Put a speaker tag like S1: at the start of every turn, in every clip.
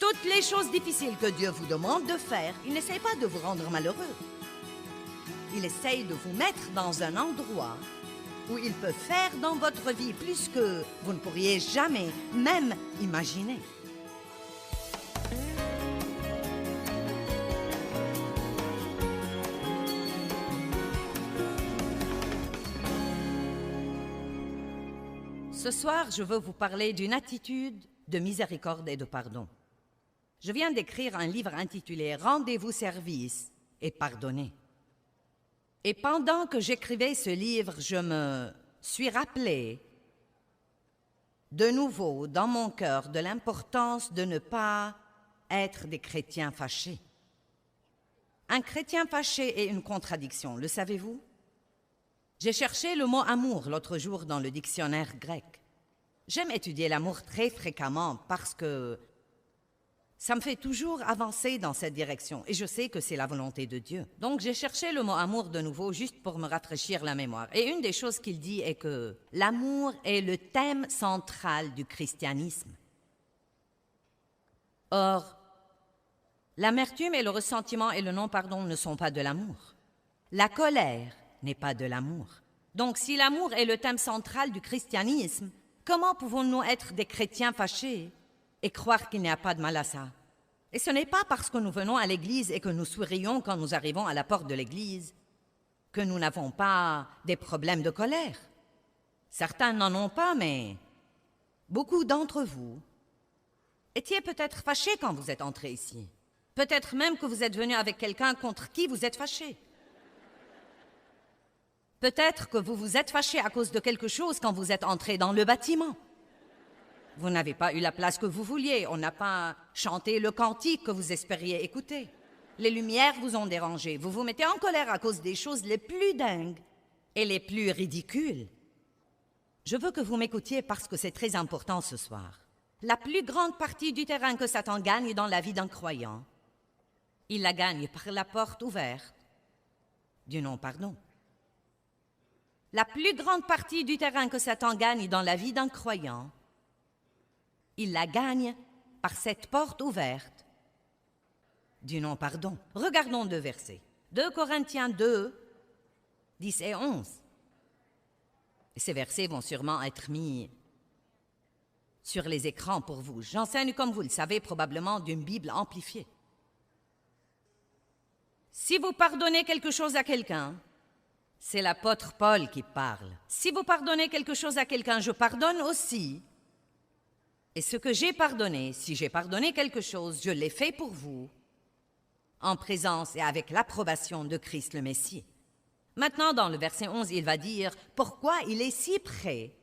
S1: Toutes les choses difficiles que Dieu vous demande de faire, il n'essaie pas de vous rendre malheureux. Il essaye de vous mettre dans un endroit où il peut faire dans votre vie plus que vous ne pourriez jamais même imaginer. Ce soir, je veux vous parler d'une attitude de miséricorde et de pardon. Je viens d'écrire un livre intitulé « Rendez-vous service et pardonnez ». Et pendant que j'écrivais ce livre, je me suis rappelé de nouveau dans mon cœur de l'importance de ne pas être des chrétiens fâchés. Un chrétien fâché est une contradiction, le savez-vous? J'ai cherché le mot « amour » l'autre jour dans le dictionnaire grec. J'aime étudier l'amour très fréquemment parce que ça me fait toujours avancer dans cette direction et je sais que c'est la volonté de Dieu. Donc j'ai cherché le mot « amour » de nouveau juste pour me rafraîchir la mémoire. Et une des choses qu'il dit est que l'amour est le thème central du christianisme. Or, l'amertume et le ressentiment et le non-pardon ne sont pas de l'amour. La colère n'est pas de l'amour. Donc si l'amour est le thème central du christianisme, comment pouvons-nous être des chrétiens fâchés et croire qu'il n'y a pas de mal à ça? Et ce n'est pas parce que nous venons à l'église et que nous sourions quand nous arrivons à la porte de l'église que nous n'avons pas des problèmes de colère. Certains n'en ont pas, mais beaucoup d'entre vous étiez peut-être fâchés quand vous êtes entrés ici. Peut-être même que vous êtes venus avec quelqu'un contre qui vous êtes fâchés. Peut-être que vous vous êtes fâché à cause de quelque chose quand vous êtes entré dans le bâtiment. Vous n'avez pas eu la place que vous vouliez, on n'a pas chanté le cantique que vous espériez écouter. Les lumières vous ont dérangé, vous vous mettez en colère à cause des choses les plus dingues et les plus ridicules. Je veux que vous m'écoutiez parce que c'est très important ce soir. La plus grande partie du terrain que Satan gagne dans la vie d'un croyant, il la gagne par la porte ouverte du non-pardon. La plus grande partie du terrain que Satan gagne dans la vie d'un croyant, il la gagne par cette porte ouverte du non-pardon. Regardons 2 versets. 2 Corinthiens 2, 10 et 11. Et ces versets vont sûrement être mis sur les écrans pour vous. J'enseigne, comme vous le savez, probablement d'une Bible amplifiée. Si vous pardonnez quelque chose à quelqu'un, c'est l'apôtre Paul qui parle. Si vous pardonnez quelque chose à quelqu'un, je pardonne aussi. Et ce que j'ai pardonné, si j'ai pardonné quelque chose, je l'ai fait pour vous, en présence et avec l'approbation de Christ le Messie. Maintenant, dans le verset 11, il va dire pourquoi il est si prêt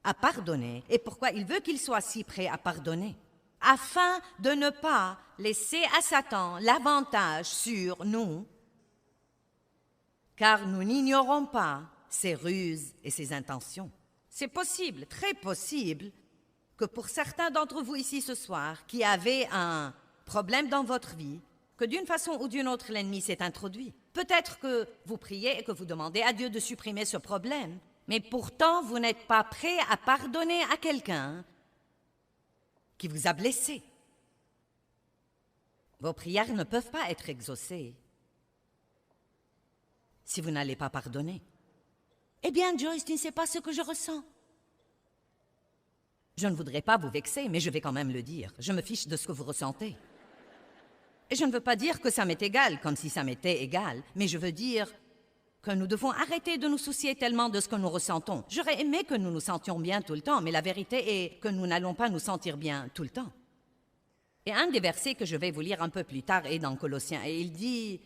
S1: à pardonner et pourquoi il veut qu'il soit si prêt à pardonner, afin de ne pas laisser à Satan l'avantage sur nous, car nous n'ignorons pas ses ruses et ses intentions. C'est possible, très possible, que pour certains d'entre vous ici ce soir qui avaient un problème dans votre vie, que d'une façon ou d'une autre l'ennemi s'est introduit. Peut-être que vous priez et que vous demandez à Dieu de supprimer ce problème, mais pourtant vous n'êtes pas prêt à pardonner à quelqu'un qui vous a blessé. Vos prières ne peuvent pas être exaucées si vous n'allez pas pardonner. Eh bien, Joyce, tu ne sais pas ce que je ressens. Je ne voudrais pas vous vexer, mais je vais quand même le dire. Je me fiche de ce que vous ressentez. Et je ne veux pas dire que ça m'est égal, comme si ça m'était égal, mais je veux dire que nous devons arrêter de nous soucier tellement de ce que nous ressentons. J'aurais aimé que nous nous sentions bien tout le temps, mais la vérité est que nous n'allons pas nous sentir bien tout le temps. Et un des versets que je vais vous lire un peu plus tard est dans Colossiens, et il dit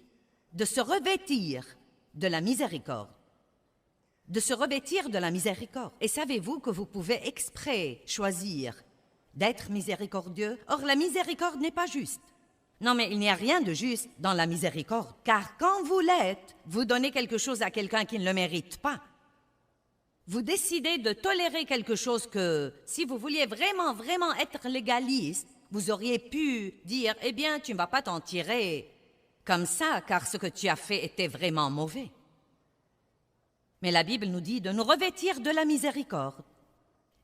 S1: de se revêtir de la miséricorde. De se revêtir de la miséricorde. Et savez-vous que vous pouvez exprès choisir d'être miséricordieux? Or, la miséricorde n'est pas juste. Non, mais il n'y a rien de juste dans la miséricorde, car quand vous l'êtes, vous donnez quelque chose à quelqu'un qui ne le mérite pas. Vous décidez de tolérer quelque chose que, si vous vouliez vraiment, vraiment être légaliste, vous auriez pu dire, eh bien, tu ne vas pas t'en tirer comme ça, car ce que tu as fait était vraiment mauvais. Mais la Bible nous dit de nous revêtir de la miséricorde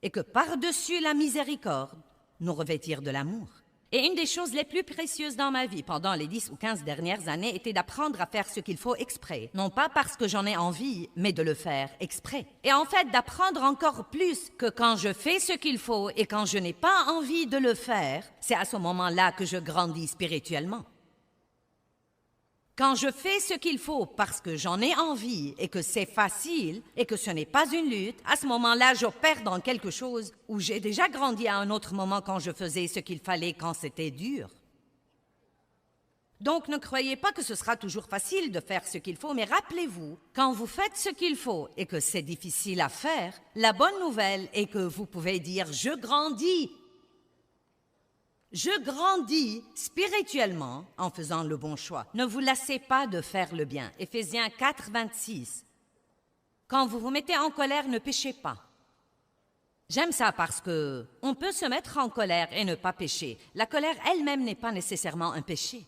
S1: et que par-dessus la miséricorde, nous revêtir de l'amour. Et une des choses les plus précieuses dans ma vie pendant les 10 ou 15 dernières années était d'apprendre à faire ce qu'il faut exprès. Non pas parce que j'en ai envie, mais de le faire exprès. Et en fait, d'apprendre encore plus que quand je fais ce qu'il faut et quand je n'ai pas envie de le faire, c'est à ce moment-là que je grandis spirituellement. Quand je fais ce qu'il faut parce que j'en ai envie et que c'est facile et que ce n'est pas une lutte, à ce moment-là, j'opère dans quelque chose où j'ai déjà grandi à un autre moment quand je faisais ce qu'il fallait quand c'était dur. Donc ne croyez pas que ce sera toujours facile de faire ce qu'il faut, mais rappelez-vous, quand vous faites ce qu'il faut et que c'est difficile à faire, la bonne nouvelle est que vous pouvez dire « je grandis ». Je grandis spirituellement en faisant le bon choix. Ne vous lassez pas de faire le bien. Éphésiens 4, 26. Quand vous vous mettez en colère, ne péchez pas. J'aime ça parce que on peut se mettre en colère et ne pas pécher. La colère elle-même n'est pas nécessairement un péché.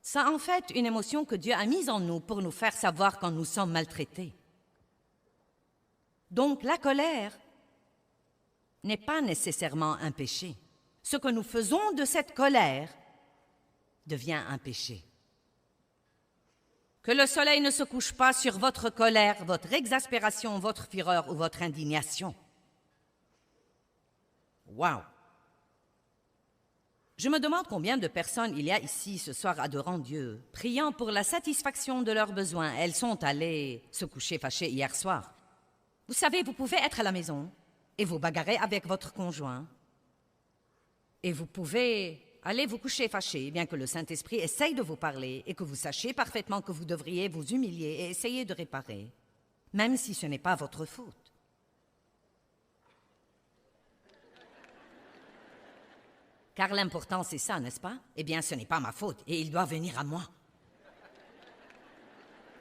S1: C'est en fait une émotion que Dieu a mise en nous pour nous faire savoir quand nous sommes maltraités. Donc la colère n'est pas nécessairement un péché. Ce que nous faisons de cette colère devient un péché. Que le soleil ne se couche pas sur votre colère, votre exaspération, votre fureur ou votre indignation. Wow! Je me demande combien de personnes il y a ici ce soir adorant Dieu, priant pour la satisfaction de leurs besoins. Elles sont allées se coucher fâchées hier soir. Vous savez, vous pouvez être à la maison et vous bagarrer avec votre conjoint. Et vous pouvez aller vous coucher fâché, bien que le Saint-Esprit essaye de vous parler et que vous sachiez parfaitement que vous devriez vous humilier et essayer de réparer, même si ce n'est pas votre faute. Car l'important, c'est ça, n'est-ce pas? Eh bien, ce n'est pas ma faute et il doit venir à moi.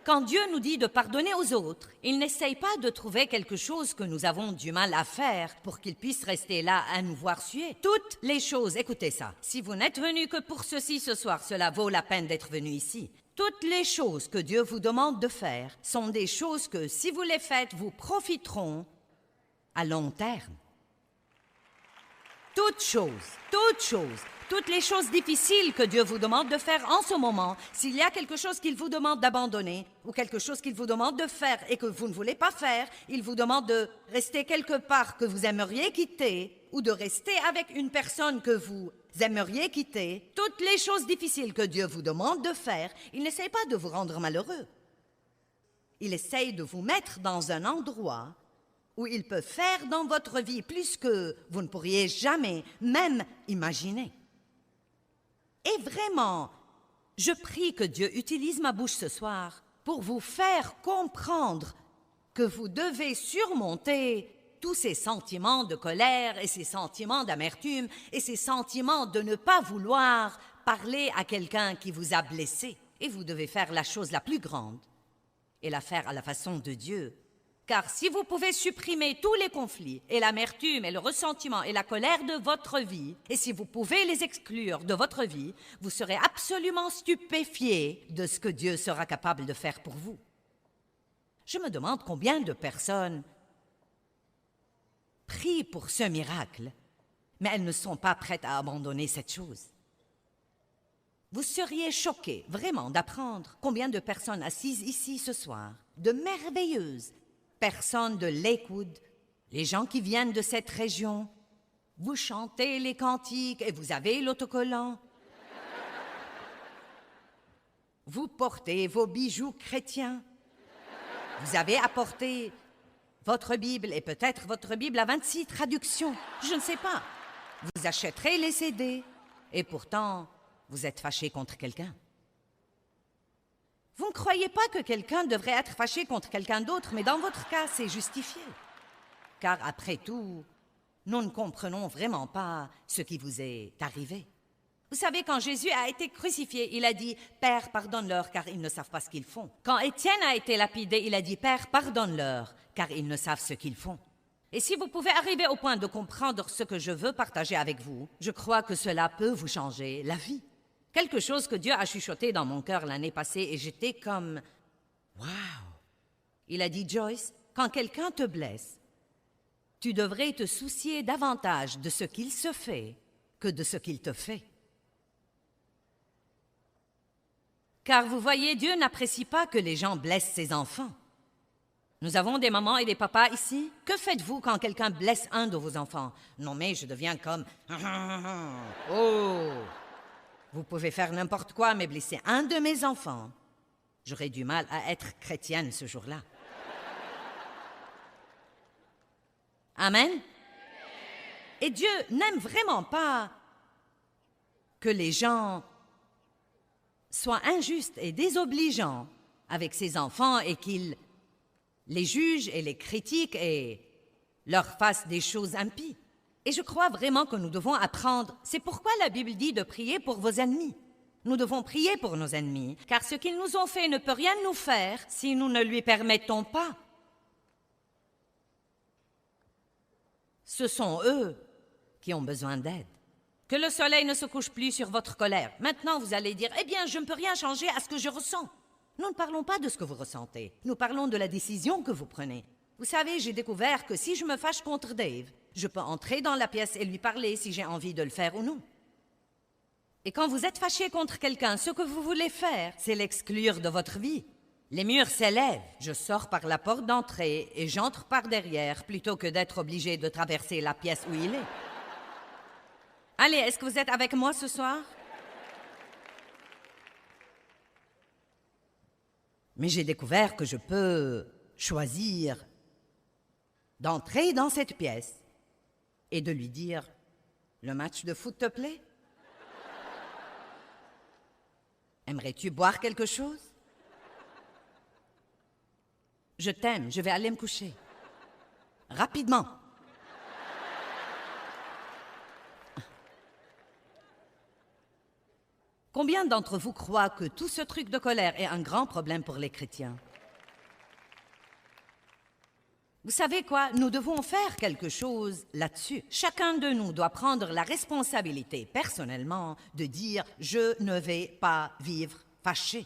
S1: Quand Dieu nous dit de pardonner aux autres, il n'essaye pas de trouver quelque chose que nous avons du mal à faire pour qu'il puisse rester là à nous voir suer. Toutes les choses, écoutez ça, si vous n'êtes venu que pour ceci ce soir, cela vaut la peine d'être venu ici. Toutes les choses que Dieu vous demande de faire sont des choses que, si vous les faites, vous profiteront à long terme. Toutes les choses difficiles que Dieu vous demande de faire en ce moment, s'il y a quelque chose qu'il vous demande d'abandonner ou quelque chose qu'il vous demande de faire et que vous ne voulez pas faire, il vous demande de rester quelque part que vous aimeriez quitter ou de rester avec une personne que vous aimeriez quitter. Toutes les choses difficiles que Dieu vous demande de faire, il n'essaie pas de vous rendre malheureux. Il essaye de vous mettre dans un endroit où il peut faire dans votre vie plus que vous ne pourriez jamais même imaginer. Et vraiment, je prie que Dieu utilise ma bouche ce soir pour vous faire comprendre que vous devez surmonter tous ces sentiments de colère et ces sentiments d'amertume et ces sentiments de ne pas vouloir parler à quelqu'un qui vous a blessé. Et vous devez faire la chose la plus grande et la faire à la façon de Dieu. Car si vous pouvez supprimer tous les conflits et l'amertume et le ressentiment et la colère de votre vie, et si vous pouvez les exclure de votre vie, vous serez absolument stupéfiés de ce que Dieu sera capable de faire pour vous. Je me demande combien de personnes prient pour ce miracle, mais elles ne sont pas prêtes à abandonner cette chose. Vous seriez choqués, vraiment, d'apprendre combien de personnes assises ici ce soir, de merveilleuses personnes de Lakewood, les gens qui viennent de cette région, vous chantez les cantiques et vous avez l'autocollant. Vous portez vos bijoux chrétiens. Vous avez apporté votre Bible et peut-être votre Bible à 26 traductions. Je ne sais pas. Vous achèterez les CD et pourtant, vous êtes fâché contre quelqu'un. Vous ne croyez pas que quelqu'un devrait être fâché contre quelqu'un d'autre, mais dans votre cas, c'est justifié. Car après tout, nous ne comprenons vraiment pas ce qui vous est arrivé. Vous savez, quand Jésus a été crucifié, il a dit « Père, pardonne-leur, car ils ne savent pas ce qu'ils font. » Quand Étienne a été lapidé, il a dit « Père, pardonne-leur, car ils ne savent ce qu'ils font. » Et si vous pouvez arriver au point de comprendre ce que je veux partager avec vous, je crois que cela peut vous changer la vie. Quelque chose que Dieu a chuchoté dans mon cœur l'année passée et j'étais comme « Wow! » Il a dit « Joyce, quand quelqu'un te blesse, tu devrais te soucier davantage de ce qu'il se fait que de ce qu'il te fait. Car vous voyez, Dieu n'apprécie pas que les gens blessent ses enfants. Nous avons des mamans et des papas ici. Que faites-vous quand quelqu'un blesse un de vos enfants? Non mais je deviens comme... Oh! Vous pouvez faire n'importe quoi, mais blesser un de mes enfants. J'aurais du mal à être chrétienne ce jour-là. Amen? Et Dieu n'aime vraiment pas que les gens soient injustes et désobligeants avec ses enfants et qu'il les juge et les critique et leur fasse des choses impies. Et je crois vraiment que nous devons apprendre. C'est pourquoi la Bible dit de prier pour vos ennemis. Nous devons prier pour nos ennemis, car ce qu'ils nous ont fait ne peut rien nous faire si nous ne lui permettons pas. Ce sont eux qui ont besoin d'aide. Que le soleil ne se couche plus sur votre colère. Maintenant, vous allez dire, eh bien, je ne peux rien changer à ce que je ressens. Nous ne parlons pas de ce que vous ressentez. Nous parlons de la décision que vous prenez. Vous savez, j'ai découvert que si je me fâche contre Dave, je peux entrer dans la pièce et lui parler si j'ai envie de le faire ou non. Et quand vous êtes fâché contre quelqu'un, ce que vous voulez faire, c'est l'exclure de votre vie. Les murs s'élèvent. Je sors par la porte d'entrée et j'entre par derrière plutôt que d'être obligé de traverser la pièce où il est. Allez, est-ce que vous êtes avec moi ce soir? Mais j'ai découvert que je peux choisir d'entrer dans cette pièce et de lui dire « Le match de foot te plaît? Aimerais-tu boire quelque chose? Je t'aime, je vais aller me coucher. Rapidement. » Combien d'entre vous croient que tout ce truc de colère est un grand problème pour les chrétiens? Vous savez quoi? Nous devons faire quelque chose là-dessus. Chacun de nous doit prendre la responsabilité, personnellement, de dire « Je ne vais pas vivre fâché ».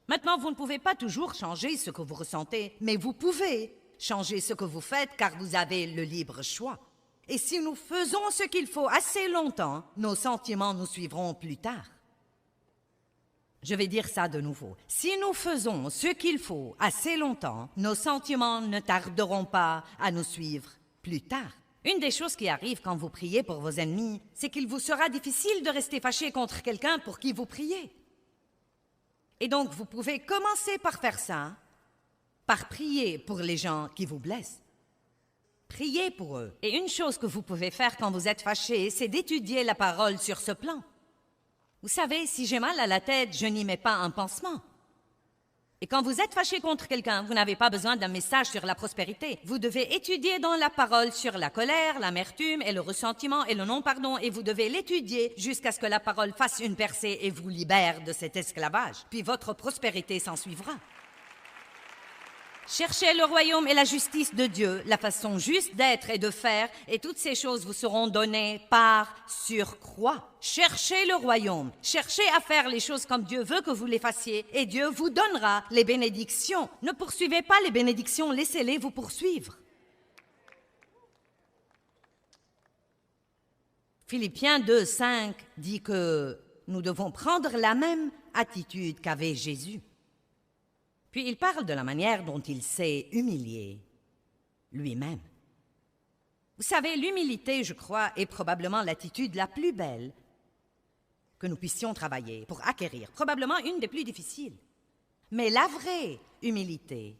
S1: Maintenant, vous ne pouvez pas toujours changer ce que vous ressentez, mais vous pouvez changer ce que vous faites car vous avez le libre choix. Et si nous faisons ce qu'il faut assez longtemps, nos sentiments nous suivront plus tard. Je vais dire ça de nouveau. Si nous faisons ce qu'il faut assez longtemps, nos sentiments ne tarderont pas à nous suivre plus tard. Une des choses qui arrive quand vous priez pour vos ennemis, c'est qu'il vous sera difficile de rester fâché contre quelqu'un pour qui vous priez. Et donc, vous pouvez commencer par faire ça, par prier pour les gens qui vous blessent. Priez pour eux. Et une chose que vous pouvez faire quand vous êtes fâché, c'est d'étudier la parole sur ce plan. Vous savez, si j'ai mal à la tête, je n'y mets pas un pansement. Et quand vous êtes fâché contre quelqu'un, vous n'avez pas besoin d'un message sur la prospérité. Vous devez étudier dans la parole sur la colère, l'amertume et le ressentiment et le non-pardon, et vous devez l'étudier jusqu'à ce que la parole fasse une percée et vous libère de cet esclavage. Puis votre prospérité s'en suivra. Cherchez le royaume et la justice de Dieu, la façon juste d'être et de faire, et toutes ces choses vous seront données par surcroît. Cherchez le royaume, cherchez à faire les choses comme Dieu veut que vous les fassiez, et Dieu vous donnera les bénédictions. Ne poursuivez pas les bénédictions, laissez-les vous poursuivre. Philippiens 2:5 dit que nous devons prendre la même attitude qu'avait Jésus. Puis il parle de la manière dont il s'est humilié lui-même. Vous savez, l'humilité, je crois, est probablement l'attitude la plus belle que nous puissions travailler pour acquérir, probablement une des plus difficiles. Mais la vraie humilité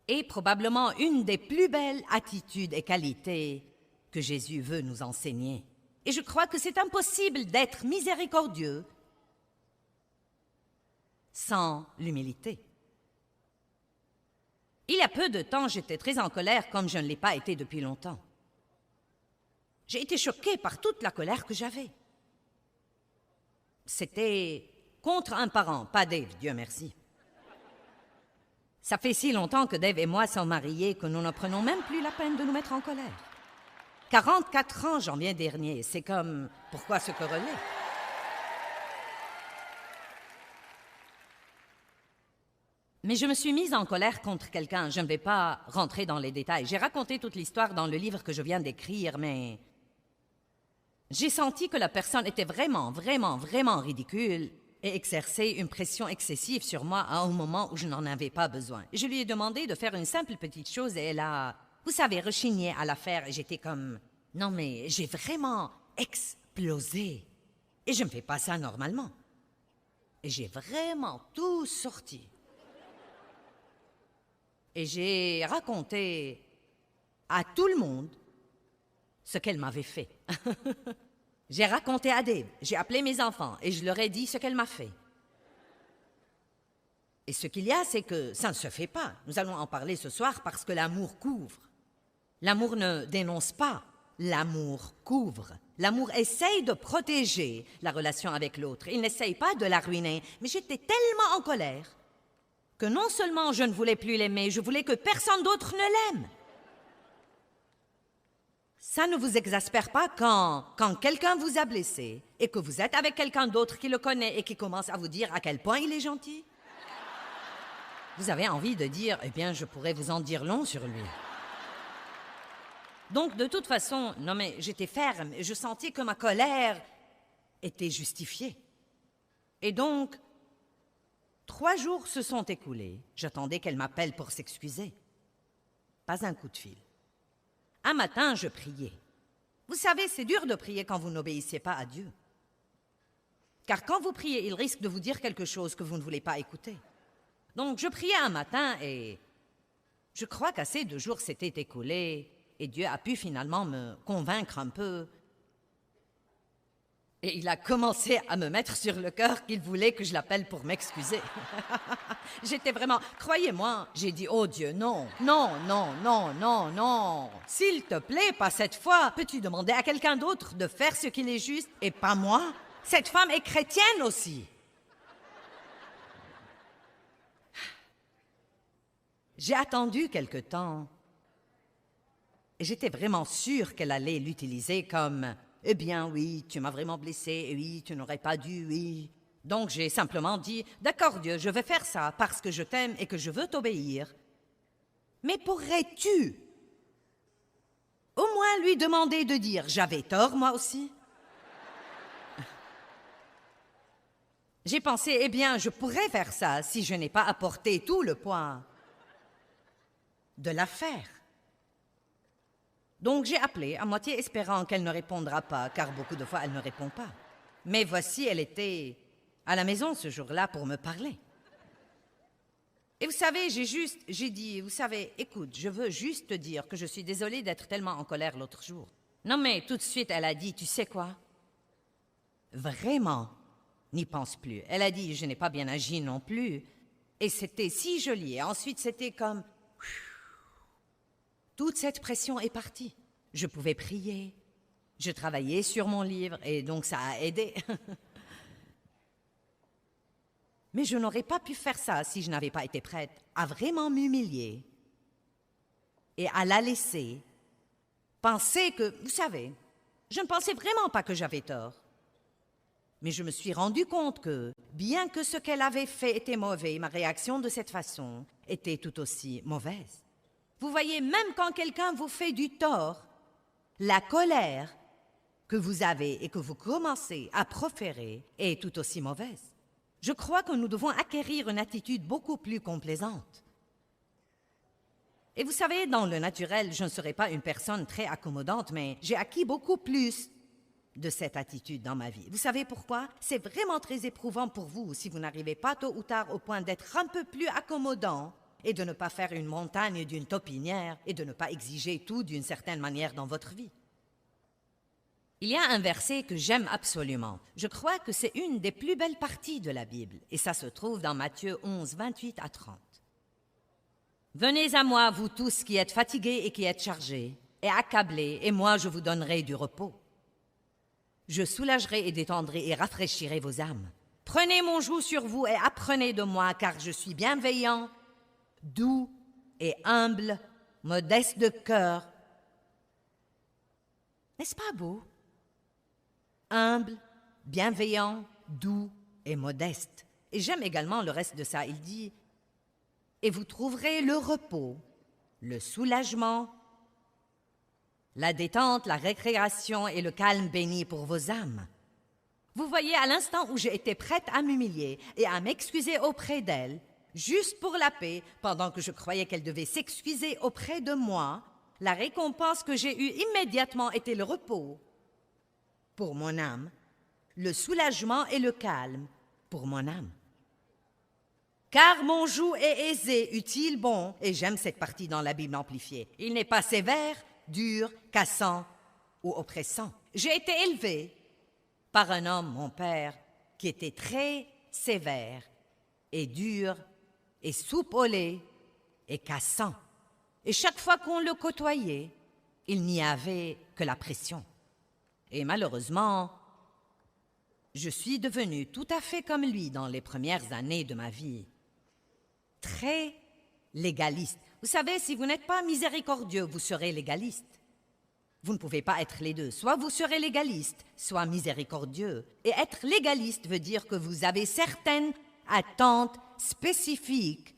S1: est probablement une des plus belles attitudes et qualités que Jésus veut nous enseigner. Et je crois que c'est impossible d'être miséricordieux sans l'humilité. Il y a peu de temps, j'étais très en colère comme je ne l'ai pas été depuis longtemps. J'ai été choquée par toute la colère que j'avais. C'était contre un parent, pas Dave, Dieu merci. Ça fait si longtemps que Dave et moi sommes mariés que nous ne prenons même plus la peine de nous mettre en colère. 44 ans, janvier dernier, c'est comme, pourquoi se quereller? Mais je me suis mise en colère contre quelqu'un. Je ne vais pas rentrer dans les détails. J'ai raconté toute l'histoire dans le livre que je viens d'écrire, mais J'ai senti que la personne était vraiment, vraiment, vraiment ridicule et exerçait une pression excessive sur moi à un moment où je n'en avais pas besoin. Je lui ai demandé de faire une simple petite chose et elle a, vous savez, rechigné à la faire et j'étais comme, non mais j'ai vraiment explosé. Et je ne fais pas ça normalement. Et j'ai vraiment tout sorti. Et j'ai raconté à tout le monde ce qu'elle m'avait fait. J'ai raconté à Dave, j'ai appelé mes enfants et je leur ai dit ce qu'elle m'a fait. Et ce qu'il y a, c'est que ça ne se fait pas. Nous allons en parler ce soir parce que l'amour couvre. L'amour ne dénonce pas, l'amour couvre. L'amour essaye de protéger la relation avec l'autre. Il n'essaye pas de la ruiner. Mais j'étais tellement en colère que non seulement je ne voulais plus l'aimer, je voulais que personne d'autre ne l'aime. Ça ne vous exaspère pas quand quelqu'un vous a blessé et que vous êtes avec quelqu'un d'autre qui le connaît et qui commence à vous dire à quel point il est gentil? Vous avez envie de dire, eh bien, je pourrais vous en dire long sur lui. Donc, de toute façon, non mais j'étais ferme et je sentais que ma colère était justifiée. Et donc, 3 jours se sont écoulés. J'attendais qu'elle m'appelle pour s'excuser. Pas un coup de fil. Un matin, je priais. Vous savez, c'est dur de prier quand vous n'obéissez pas à Dieu. Car quand vous priez, il risque de vous dire quelque chose que vous ne voulez pas écouter. Donc, je priais un matin et je crois qu'assez de jours s'étaient écoulés et Dieu a pu finalement me convaincre un peu. Et il a commencé à me mettre sur le cœur qu'il voulait que je l'appelle pour m'excuser. J'étais vraiment... Croyez-moi, j'ai dit, oh Dieu, non, non, non, non, non, non. S'il te plaît, pas cette fois. Peux-tu demander à quelqu'un d'autre de faire ce qu'il est juste et pas moi? Cette femme est chrétienne aussi. J'ai attendu quelque temps. Et j'étais vraiment sûre qu'elle allait l'utiliser comme... Eh bien, oui, tu m'as vraiment blessé, oui, tu n'aurais pas dû, oui. Donc j'ai simplement dit, d'accord Dieu, je vais faire ça parce que je t'aime et que je veux t'obéir. Mais pourrais-tu au moins lui demander de dire, j'avais tort moi aussi? J'ai pensé, eh bien, je pourrais faire ça si je n'ai pas apporté tout le poids de l'affaire. Donc j'ai appelé, à moitié espérant qu'elle ne répondra pas, car beaucoup de fois elle ne répond pas. Mais voici, elle était à la maison ce jour-là pour me parler. Et vous savez, j'ai dit, vous savez, écoute, je veux juste te dire que je suis désolée d'être tellement en colère l'autre jour. Non mais tout de suite, elle a dit, tu sais quoi? Vraiment, n'y pense plus. Elle a dit, je n'ai pas bien agi non plus. Et c'était si joli. Et ensuite, c'était comme... Toute cette pression est partie. Je pouvais prier. Je travaillais sur mon livre et donc ça a aidé. Mais je n'aurais pas pu faire ça si je n'avais pas été prête à vraiment m'humilier et à la laisser penser que, vous savez, je ne pensais vraiment pas que j'avais tort. Mais je me suis rendu compte que, bien que ce qu'elle avait fait était mauvais, ma réaction de cette façon était tout aussi mauvaise. Vous voyez, même quand quelqu'un vous fait du tort, la colère que vous avez et que vous commencez à proférer est tout aussi mauvaise. Je crois que nous devons acquérir une attitude beaucoup plus complaisante. Et vous savez, dans le naturel, je ne serai pas une personne très accommodante, mais j'ai acquis beaucoup plus de cette attitude dans ma vie. Vous savez pourquoi? C'est vraiment très éprouvant pour vous si vous n'arrivez pas tôt ou tard au point d'être un peu plus accommodant et de ne pas faire une montagne d'une taupinière et de ne pas exiger tout d'une certaine manière dans votre vie. Il y a un verset que j'aime absolument. Je crois que c'est une des plus belles parties de la Bible, et ça se trouve dans Matthieu 11, 28 à 30. « Venez à moi, vous tous qui êtes fatigués et qui êtes chargés, et accablés, et moi je vous donnerai du repos. Je soulagerai et détendrai et rafraîchirai vos âmes. Prenez mon joug sur vous et apprenez de moi, car je suis bienveillant, doux et humble, modeste de cœur. » N'est-ce pas beau? Humble, bienveillant, doux et modeste. Et j'aime également le reste de ça. Il dit, « Et vous trouverez le repos, le soulagement, la détente, la récréation et le calme béni pour vos âmes. Vous voyez, à l'instant où j'ai été prête à m'humilier et à m'excuser auprès d'elle, juste pour la paix, pendant que je croyais qu'elle devait s'excuser auprès de moi, la récompense que j'ai eue immédiatement était le repos pour mon âme, le soulagement et le calme pour mon âme. Car mon joug est aisé, utile, bon, et j'aime cette partie dans la Bible amplifiée. Il n'est pas sévère, dur, cassant ou oppressant. J'ai été élevée par un homme, mon père, qui était très sévère et dur et soupolé et cassant. Et chaque fois qu'on le côtoyait, il n'y avait que la pression. Et malheureusement, je suis devenue tout à fait comme lui dans les premières années de ma vie. Très légaliste. Vous savez, si vous n'êtes pas miséricordieux, vous serez légaliste. Vous ne pouvez pas être les deux. Soit vous serez légaliste, soit miséricordieux. Et être légaliste veut dire que vous avez certaines attentes spécifiques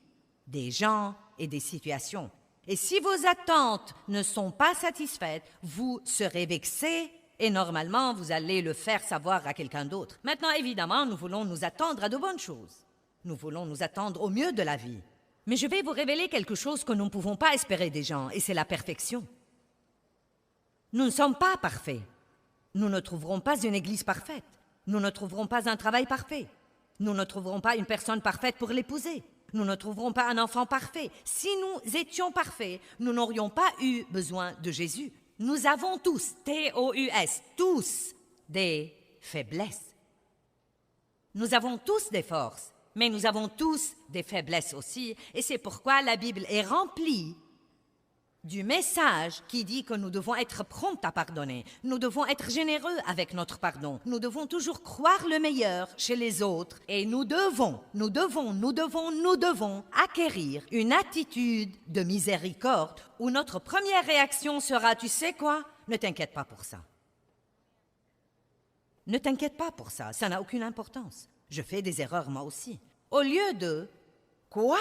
S1: des gens et des situations. Et si vos attentes ne sont pas satisfaites, vous serez vexé et normalement, vous allez le faire savoir à quelqu'un d'autre. Maintenant, évidemment, nous voulons nous attendre à de bonnes choses. Nous voulons nous attendre au mieux de la vie. Mais je vais vous révéler quelque chose que nous ne pouvons pas espérer des gens, et c'est la perfection. Nous ne sommes pas parfaits. Nous ne trouverons pas une église parfaite. Nous ne trouverons pas un travail parfait. Nous ne trouverons pas une personne parfaite pour l'épouser. Nous ne trouverons pas un enfant parfait. Si nous étions parfaits, nous n'aurions pas eu besoin de Jésus. Nous avons tous, T-O-U-S, tous des faiblesses. Nous avons tous des forces, mais nous avons tous des faiblesses aussi. Et c'est pourquoi la Bible est remplie du message qui dit que nous devons être prompts à pardonner. Nous devons être généreux avec notre pardon. Nous devons toujours croire le meilleur chez les autres. Et nous devons acquérir une attitude de miséricorde où notre première réaction sera, tu sais quoi? Ne t'inquiète pas pour ça. Ne t'inquiète pas pour ça, ça n'a aucune importance. Je fais des erreurs moi aussi. Au lieu de, quoi?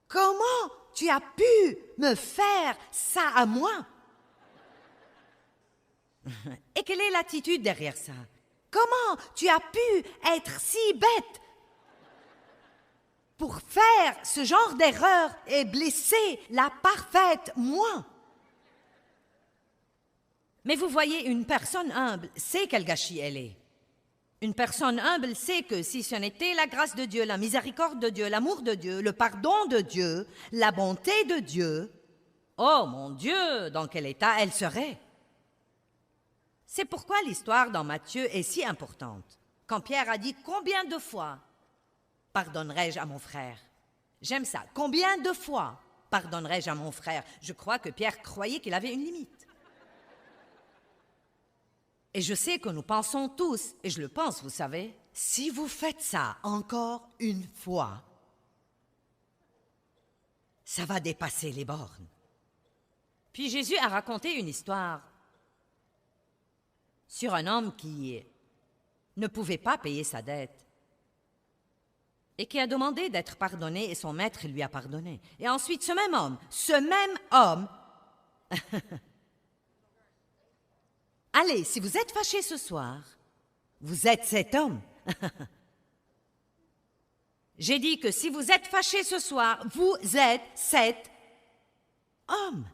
S1: Comment tu as pu me faire ça à moi? Et quelle est l'attitude derrière ça? Comment tu as pu être si bête pour faire ce genre d'erreur et blesser la parfaite moi? Mais vous voyez, une personne humble sait quel gâchis elle est. Une personne humble sait que si ce n'était la grâce de Dieu, la miséricorde de Dieu, l'amour de Dieu, le pardon de Dieu, la bonté de Dieu, oh mon Dieu, dans quel état elle serait? C'est pourquoi l'histoire dans Matthieu est si importante. Quand Pierre a dit « Combien de fois pardonnerai-je à mon frère ?» J'aime ça. « Combien de fois pardonnerai-je à mon frère ?» Je crois que Pierre croyait qu'il avait une limite. Et je sais que nous pensons tous, et je le pense, vous savez, si vous faites ça encore une fois, ça va dépasser les bornes. Puis Jésus a raconté une histoire sur un homme qui ne pouvait pas payer sa dette et qui a demandé d'être pardonné et son maître lui a pardonné. Et ensuite, ce même homme, allez, si vous êtes fâché ce soir, vous êtes cet homme. J'ai dit que si vous êtes fâché ce soir, vous êtes cet homme.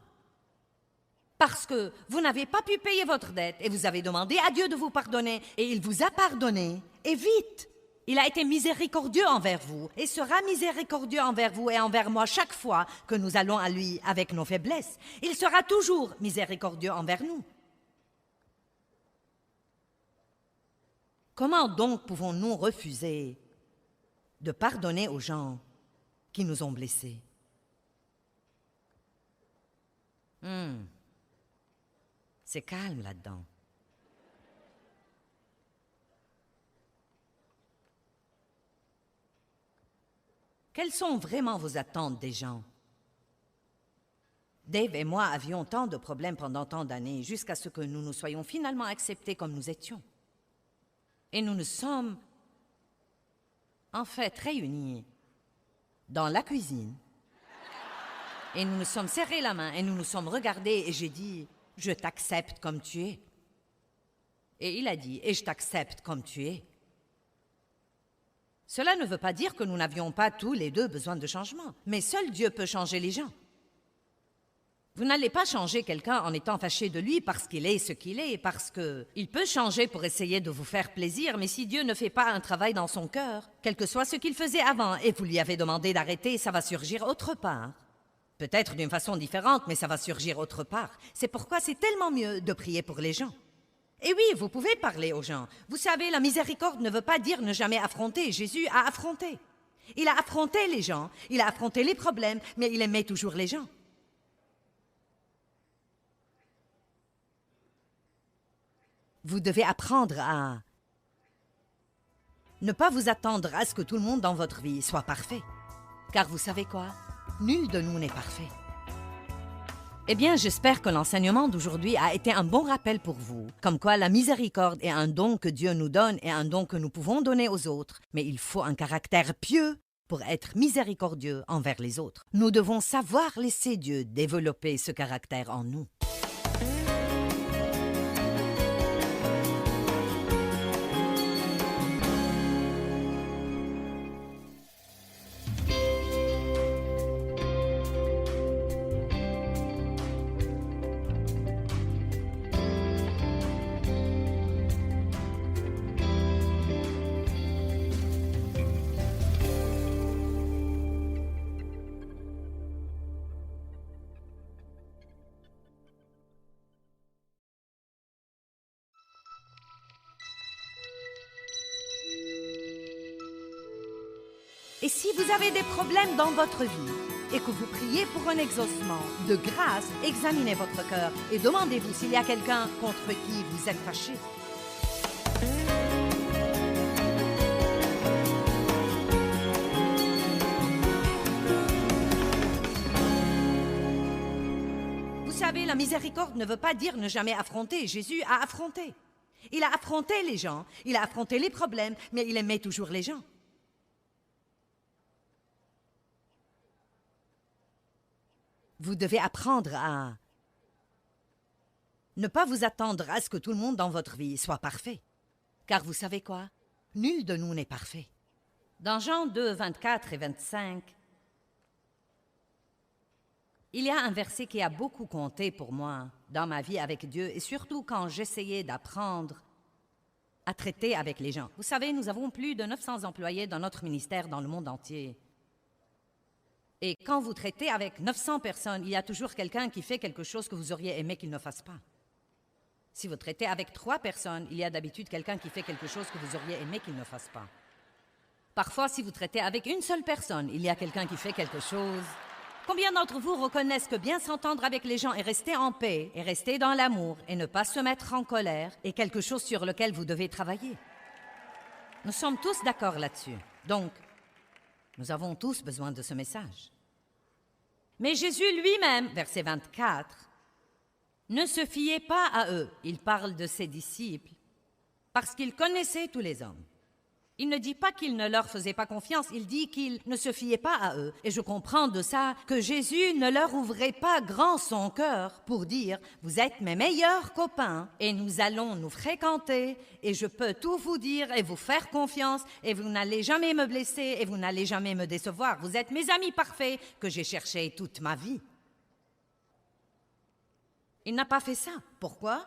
S1: Parce que vous n'avez pas pu payer votre dette et vous avez demandé à Dieu de vous pardonner et il vous a pardonné, et vite. Il a été miséricordieux envers vous et sera miséricordieux envers vous et envers moi chaque fois que nous allons à lui avec nos faiblesses. Il sera toujours miséricordieux envers nous. Comment donc pouvons-nous refuser de pardonner aux gens qui nous ont blessés? C'est calme là-dedans. Quelles sont vraiment vos attentes des gens? Dave et moi avions tant de problèmes pendant tant d'années, jusqu'à ce que nous nous soyons finalement acceptés comme nous étions. Et nous nous sommes en fait réunis dans la cuisine Et nous nous sommes serrés la main et nous nous sommes regardés et j'ai dit, je t'accepte comme tu es. Et il a dit, et je t'accepte comme tu es. Cela ne veut pas dire que nous n'avions pas tous les deux besoin de changement, mais seul Dieu peut changer les gens. Vous n'allez pas changer quelqu'un en étant fâché de lui parce qu'il est ce qu'il est, parce qu'il peut changer pour essayer de vous faire plaisir, mais si Dieu ne fait pas un travail dans son cœur, quel que soit ce qu'il faisait avant, et vous lui avez demandé d'arrêter, ça va surgir autre part. Peut-être d'une façon différente, mais ça va surgir autre part. C'est pourquoi c'est tellement mieux de prier pour les gens. Et oui, vous pouvez parler aux gens. Vous savez, la miséricorde ne veut pas dire ne jamais affronter. Jésus a affronté. Il a affronté les gens, il a affronté les problèmes, mais il aimait toujours les gens. Vous devez apprendre à ne pas vous attendre à ce que tout le monde dans votre vie soit parfait. Car vous savez quoi? Nul de nous n'est parfait. Eh bien, j'espère que l'enseignement d'aujourd'hui a été un bon rappel pour vous, comme quoi la miséricorde est un don que Dieu nous donne et un don que nous pouvons donner aux autres, mais il faut un caractère pieux pour être miséricordieux envers les autres. Nous devons savoir laisser Dieu développer ce caractère en nous. Et si vous avez des problèmes dans votre vie et que vous priez pour un exaucement, de grâce, examinez votre cœur et demandez-vous s'il y a quelqu'un contre qui vous êtes fâché. Vous savez, la miséricorde ne veut pas dire ne jamais affronter. Jésus a affronté. Il a affronté les gens, il a affronté les problèmes, mais il aimait toujours les gens. Vous devez apprendre à ne pas vous attendre à ce que tout le monde dans votre vie soit parfait. Car vous savez quoi? Nul de nous n'est parfait. Dans Jean 2, 24 et 25, il y a un verset qui a beaucoup compté pour moi dans ma vie avec Dieu et surtout quand j'essayais d'apprendre à traiter avec les gens. Vous savez, nous avons plus de 900 employés dans notre ministère dans le monde entier. Et quand vous traitez avec 900 personnes, il y a toujours quelqu'un qui fait quelque chose que vous auriez aimé qu'il ne fasse pas. Si vous traitez avec 3 personnes, il y a d'habitude quelqu'un qui fait quelque chose que vous auriez aimé qu'il ne fasse pas. Parfois, si vous traitez avec une seule personne, il y a quelqu'un qui fait quelque chose. Combien d'entre vous reconnaissent que bien s'entendre avec les gens et rester en paix, et rester dans l'amour, et ne pas se mettre en colère, est quelque chose sur lequel vous devez travailler? Nous sommes tous d'accord là-dessus. Donc, nous avons tous besoin de ce message. Mais Jésus lui-même, verset 24, ne se fiait pas à eux. Il parle de ses disciples parce qu'il connaissait tous les hommes. Il ne dit pas qu'il ne leur faisait pas confiance, il dit qu'il ne se fiait pas à eux. Et je comprends de ça que Jésus ne leur ouvrait pas grand son cœur pour dire « Vous êtes mes meilleurs copains et nous allons nous fréquenter et je peux tout vous dire et vous faire confiance et vous n'allez jamais me blesser et vous n'allez jamais me décevoir. Vous êtes mes amis parfaits que j'ai cherchés toute ma vie. » Il n'a pas fait ça. Pourquoi?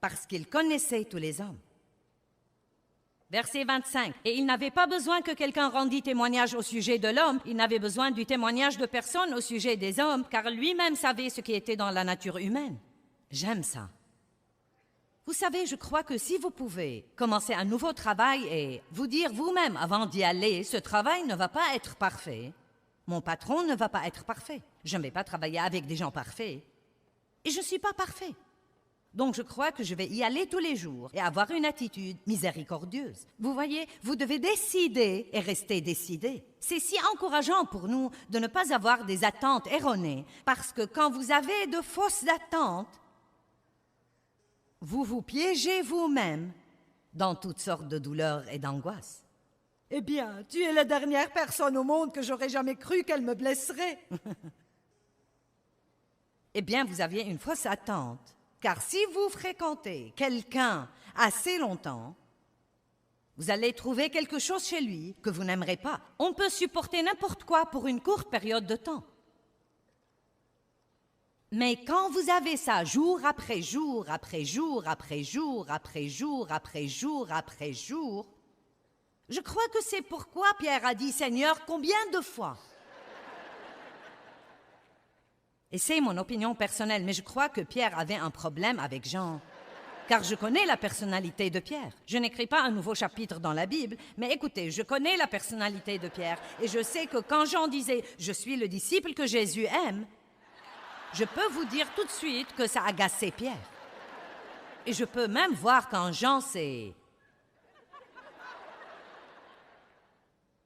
S1: Parce qu'il connaissait tous les hommes. Verset 25. Et il n'avait pas besoin que quelqu'un rendît témoignage au sujet de l'homme, il n'avait besoin du témoignage de personne au sujet des hommes, car lui-même savait ce qui était dans la nature humaine. J'aime ça. Vous savez, je crois que si vous pouvez commencer un nouveau travail et vous dire vous-même avant d'y aller, ce travail ne va pas être parfait, mon patron ne va pas être parfait, je ne vais pas travailler avec des gens parfaits, et je ne suis pas parfait. Donc je crois que je vais y aller tous les jours et avoir une attitude miséricordieuse. Vous voyez, vous devez décider et rester décidé. C'est si encourageant pour nous de ne pas avoir des attentes erronées, parce que quand vous avez de fausses attentes, vous vous piégez vous-même dans toutes sortes de douleurs et d'angoisses. Eh bien, tu es la dernière personne au monde que j'aurais jamais cru qu'elle me blesserait. Eh bien, vous aviez une fausse attente. Car si vous fréquentez quelqu'un assez longtemps, vous allez trouver quelque chose chez lui que vous n'aimerez pas. On peut supporter n'importe quoi pour une courte période de temps. Mais quand vous avez ça jour après jour, après jour, après jour, après jour, après jour, après jour, je crois que c'est pourquoi Pierre a dit « Seigneur, combien de fois ?» Et c'est mon opinion personnelle, mais je crois que Pierre avait un problème avec Jean. Car je connais la personnalité de Pierre. Je n'écris pas un nouveau chapitre dans la Bible, mais écoutez, je connais la personnalité de Pierre. Et je sais que quand Jean disait « Je suis le disciple que Jésus aime », je peux vous dire tout de suite que ça agaçait Pierre. Et je peux même voir quand Jean s'est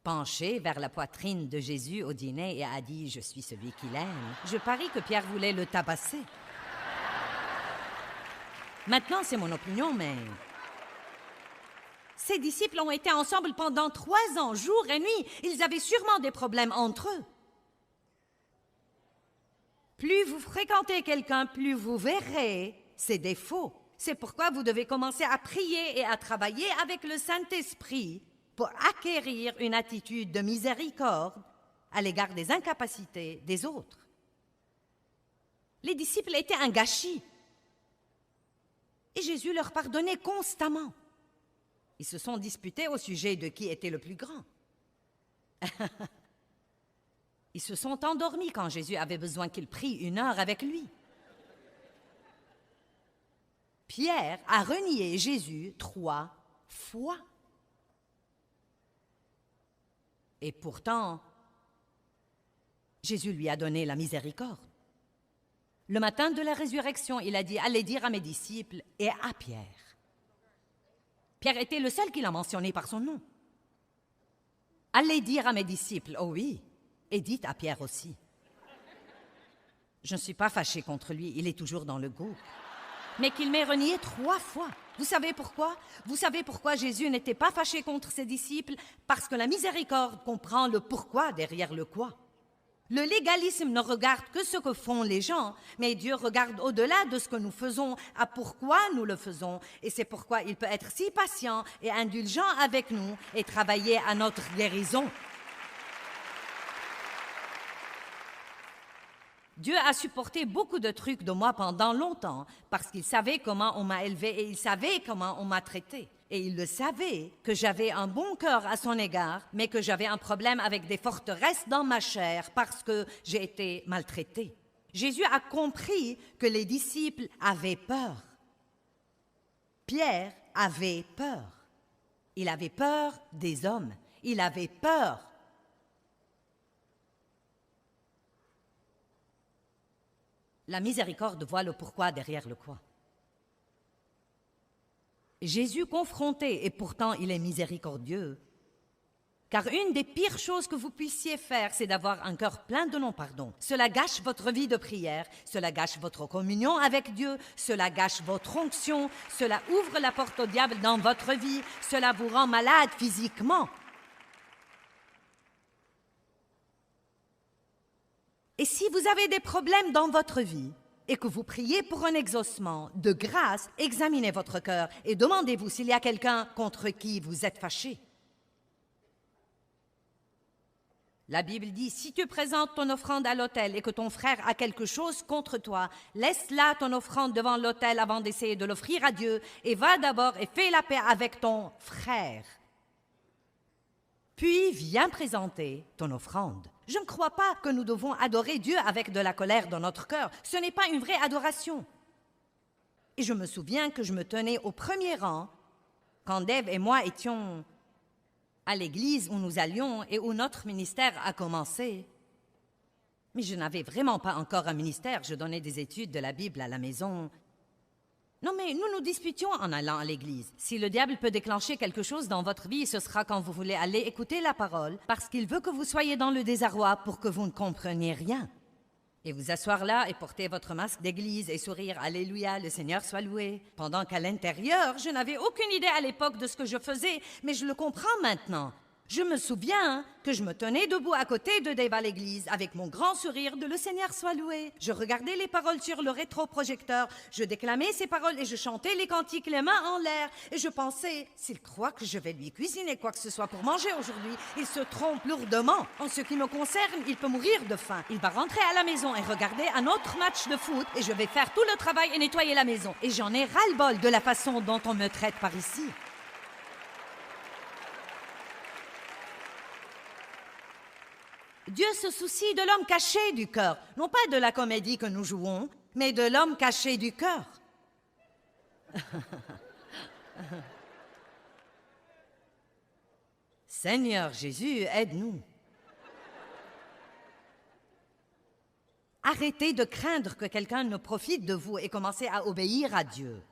S1: penché vers la poitrine de Jésus au dîner et a dit « Je suis celui qu'il aime ». Je parie que Pierre voulait le tabasser. Maintenant, c'est mon opinion, mais ces disciples ont été ensemble pendant 3 ans, jour et nuit. Ils avaient sûrement des problèmes entre eux. Plus vous fréquentez quelqu'un, plus vous verrez ses défauts. C'est pourquoi vous devez commencer à prier et à travailler avec le Saint-Esprit pour acquérir une attitude de miséricorde à l'égard des incapacités des autres. Les disciples étaient un gâchis. Et Jésus leur pardonnait constamment. Ils se sont disputés au sujet de qui était le plus grand. Ils se sont endormis quand Jésus avait besoin qu'il prie 1 heure avec lui. Pierre a renié Jésus 3 fois. Et pourtant, Jésus lui a donné la miséricorde. Le matin de la résurrection, il a dit « Allez dire à mes disciples et à Pierre ». Pierre était le seul qui l'a mentionné par son nom. « Allez dire à mes disciples », oh oui, et dites à Pierre aussi. Je ne suis pas fâchée contre lui, il est toujours dans le groupe. Mais qu'il m'ait renié 3 fois. Vous savez pourquoi? Vous savez pourquoi Jésus n'était pas fâché contre ses disciples? Parce que la miséricorde comprend le pourquoi derrière le quoi. Le légalisme ne regarde que ce que font les gens, mais Dieu regarde au-delà de ce que nous faisons, à pourquoi nous le faisons. Et c'est pourquoi il peut être si patient et indulgent avec nous et travailler à notre guérison. Dieu a supporté beaucoup de trucs de moi pendant longtemps parce qu'il savait comment on m'a élevé et il savait comment on m'a traité. Et il le savait que j'avais un bon cœur à son égard, mais que j'avais un problème avec des forteresses dans ma chair parce que j'ai été maltraitée. Jésus a compris que les disciples avaient peur. Pierre avait peur. Il avait peur des hommes. Il avait peur. La miséricorde voit le pourquoi derrière le quoi. Jésus confronté, et pourtant il est miséricordieux, car une des pires choses que vous puissiez faire, c'est d'avoir un cœur plein de non-pardon. Cela gâche votre vie de prière, cela gâche votre communion avec Dieu, cela gâche votre onction, cela ouvre la porte au diable dans votre vie, cela vous rend malade physiquement. Et si vous avez des problèmes dans votre vie et que vous priez pour un exaucement, de grâce, examinez votre cœur et demandez-vous s'il y a quelqu'un contre qui vous êtes fâché. La Bible dit, si tu présentes ton offrande à l'autel et que ton frère a quelque chose contre toi, laisse là ton offrande devant l'autel avant d'essayer de l'offrir à Dieu et va d'abord et fais la paix avec ton frère. Puis viens présenter ton offrande. Je ne crois pas que nous devons adorer Dieu avec de la colère dans notre cœur. Ce n'est pas une vraie adoration. Et je me souviens que je me tenais au premier rang quand Dave et moi étions à l'église où nous allions et où notre ministère a commencé. Mais je n'avais vraiment pas encore un ministère. Je donnais des études de la Bible à la maison. Non, mais nous nous disputions en allant à l'église. Si le diable peut déclencher quelque chose dans votre vie, ce sera quand vous voulez aller écouter la parole, parce qu'il veut que vous soyez dans le désarroi pour que vous ne compreniez rien. Et vous asseoir là et porter votre masque d'église et sourire « Alléluia, le Seigneur soit loué », pendant qu'à l'intérieur, je n'avais aucune idée à l'époque de ce que je faisais, mais je le comprends maintenant. Je me souviens que je me tenais debout à côté de Dave à l'église avec mon grand sourire de « Le Seigneur soit loué ». Je regardais les paroles sur le rétroprojecteur, je déclamais ces paroles et je chantais les cantiques les mains en l'air. Et je pensais, s'il croit que je vais lui cuisiner quoi que ce soit pour manger aujourd'hui, il se trompe lourdement. En ce qui me concerne, il peut mourir de faim. Il va rentrer à la maison et regarder un autre match de foot et je vais faire tout le travail et nettoyer la maison. Et j'en ai ras-le-bol de la façon dont on me traite par ici. Dieu se soucie de l'homme caché du cœur, non pas de la comédie que nous jouons, mais de l'homme caché du cœur. Seigneur Jésus, aide-nous. Arrêtez de craindre que quelqu'un ne profite de vous et commencez à obéir à Dieu.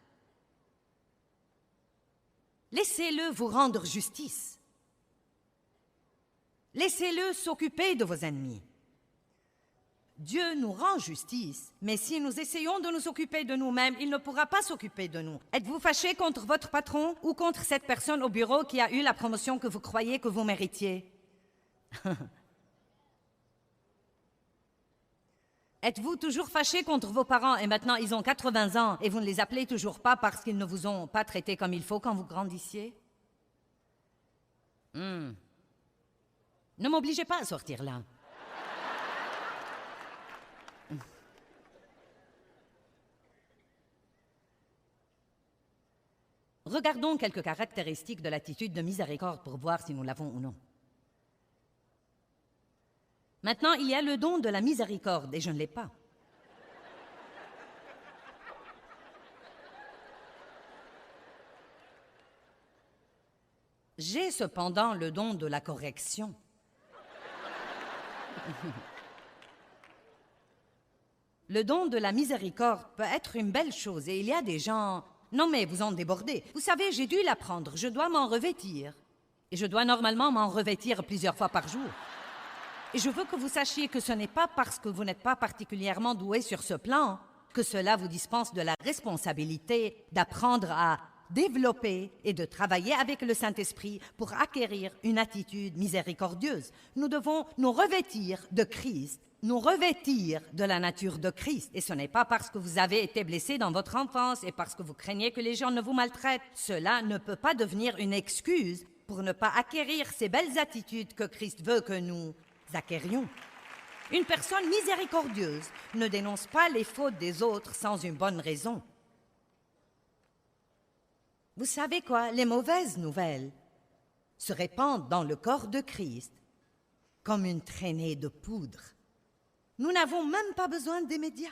S1: Laissez-le vous rendre justice. Laissez-le s'occuper de vos ennemis. Dieu nous rend justice, mais si nous essayons de nous occuper de nous-mêmes, il ne pourra pas s'occuper de nous. Êtes-vous fâché contre votre patron ou contre cette personne au bureau qui a eu la promotion que vous croyez que vous méritiez? Êtes-vous toujours fâché contre vos parents et maintenant ils ont 80 ans et vous ne les appelez toujours pas parce qu'ils ne vous ont pas traité comme il faut quand vous grandissiez? Ne m'obligez pas à sortir là. Regardons quelques caractéristiques de l'attitude de miséricorde pour voir si nous l'avons ou non. Maintenant, il y a le don de la miséricorde et je ne l'ai pas. J'ai cependant le don de la correction. Le don de la miséricorde peut être une belle chose et il y a des gens... Non mais vous en débordez. Vous savez, j'ai dû l'apprendre, je dois m'en revêtir. Et je dois normalement m'en revêtir plusieurs fois par jour. Et je veux que vous sachiez que ce n'est pas parce que vous n'êtes pas particulièrement doué sur ce plan que cela vous dispense de la responsabilité d'apprendre à développer et de travailler avec le Saint-Esprit pour acquérir une attitude miséricordieuse. Nous devons nous revêtir de Christ, nous revêtir de la nature de Christ. Et ce n'est pas parce que vous avez été blessé dans votre enfance et parce que vous craignez que les gens ne vous maltraitent. Cela ne peut pas devenir une excuse pour ne pas acquérir ces belles attitudes que Christ veut que nous acquérions. Une personne miséricordieuse ne dénonce pas les fautes des autres sans une bonne raison. Vous savez quoi? Les mauvaises nouvelles se répandent dans le corps de Christ comme une traînée de poudre. Nous n'avons même pas besoin des médias.